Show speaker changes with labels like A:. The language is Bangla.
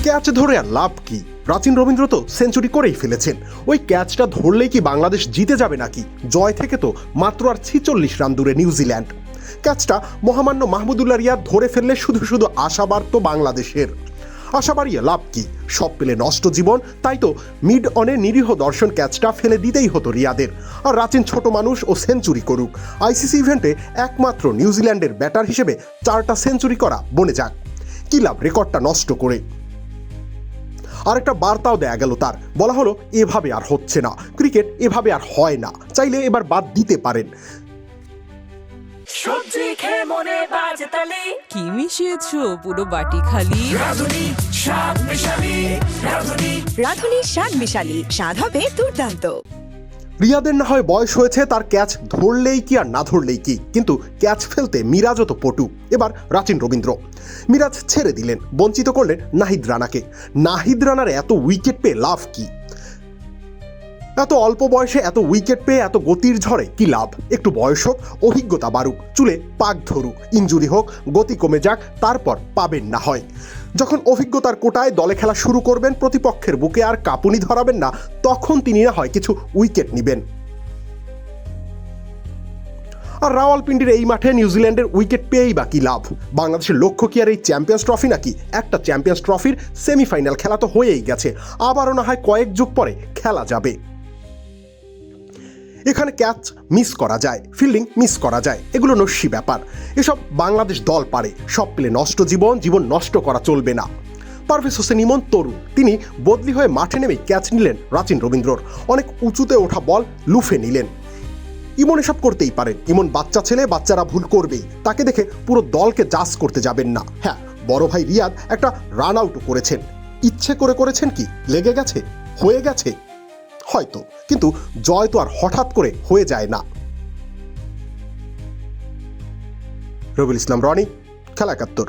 A: ক্যাচ ধরে আর লাভ কি? রাচিন রবীন্দ্র তো সেঞ্চুরি করেই ফেলেছেন। ওই ক্যাচটা ধরলেই কি বাংলাদেশ জিতে যাবে নাকি? জয় থেকে তো মাত্র আর 46 রান দূরে নিউজিল্যান্ড। ক্যাচটা মহামান্য মাহমুদুল্লাহ রিয়াদ ধরে ফেললে শুধু শুধু আশা বাড়ত বাংলাদেশের। আশা বাড়িয়ে লাভ কি? সব পেলে নষ্ট জীবন। তাই তো মিড অনে নিরীহ দর্শন ক্যাচটা ফেলে দিতেই হতো রিয়াদের। আর রাচিন ছোট মানুষ ও সেঞ্চুরি করুক। আইসিসি ইভেন্টে একমাত্র নিউজিল্যান্ডের ব্যাটার হিসেবে 4টা সেঞ্চুরি করা বনে যাক। কি লাভ রেকর্ডটা নষ্ট করে? আরেকটা বার্তাও দেয়া গেল তার। বলা হলো এভাবে আর হচ্ছে না, ক্রিকেট এভাবে আর হয় না, চাইলে এবার বাদ দিতে পারেন।
B: সবজি খেয়ে মনে বাজে তালি,
C: কি মিশিয়েছো পুরো বাটি খালি?
B: রাঁধুনি স্বাদ মিশালি,
D: রাঁধুনি স্বাদ মিশালি, স্বাদ হবে দুর্দান্ত।
A: রিয়াদের না হয় বয়স হয়েছে, তার ক্যাচ ধরলেই কি আর না ধরলেই কি, কিন্তু ক্যাচ ফেলতে মিরাজও তো পটু। এবার রাচিন রবীন্দ্র। মিরাজ ছেড়ে দিলেন, বঞ্চিত করলেন নাহিদ রানাকে। নাহিদ রানার এত উইকেট পেয়ে লাভ কি? এত অল্প বয়সে এত উইকেট পেয়ে এত গতির ঝড়ে কি লাভ? একটু বয়স হোক, অভিজ্ঞতা বাড়ুক, চুলে পাক ধরুক, ইনজুরি হোক, গতি কমে যাক, তারপর পাবেন না হয়। যখন অভিজ্ঞতার কোটায় দলে খেলা শুরু করবেন, প্রতিপক্ষের বুকে আর কাঁপুনি ধরাবেন না, তখন তিনি না হয় কিছু উইকেট নেবেন। আর রাওয়ালপিন্ডির এই মাঠে নিউজিল্যান্ডের উইকেট পেয়েই বা কি লাভ? বাংলাদেশের লক্ষ্য কি আর এই চ্যাম্পিয়ন্স ট্রফি নাকি? একটা চ্যাম্পিয়ন্স ট্রফির সেমিফাইনাল খেলা তো হয়েই গেছে, আবারও না হয় কয়েক যুগ পরে খেলা যাবে। এখানে ক্যাচ মিস করা যায়, ফিল্ডিং মিস করা যায়, এগুলো নস্যি ব্যাপার। এসব বাংলাদেশ দল পারে। সব পেলে নষ্ট জীবন, জীবন নষ্ট করা চলবে না। পারভেজ হোসেন ইমন তরুণ, তিনি বদলি হয়ে মাঠে নেমে ক্যাচ নিলেন রাচিন রবীন্দ্রর। অনেক উঁচুতে ওঠা বল লুফে নিলেন। ইমন এসব করতেই পারেন। ইমন বাচ্চা ছেলে, বাচ্চারা ভুল করবেই। তাকে দেখে পুরো দলকে জাজ করতে যাবেন না। হ্যাঁ, বড় ভাই রিয়াদ একটা রান আউটও করেছেন। ইচ্ছে করে করেছেন কি? লেগে গেছে? হয়ে গেছে? হয়তো, কিন্তু জয় তো আর হঠাৎ করে হয়ে যায় না। রবিউল ইসলাম রনি, খেলা ৭১।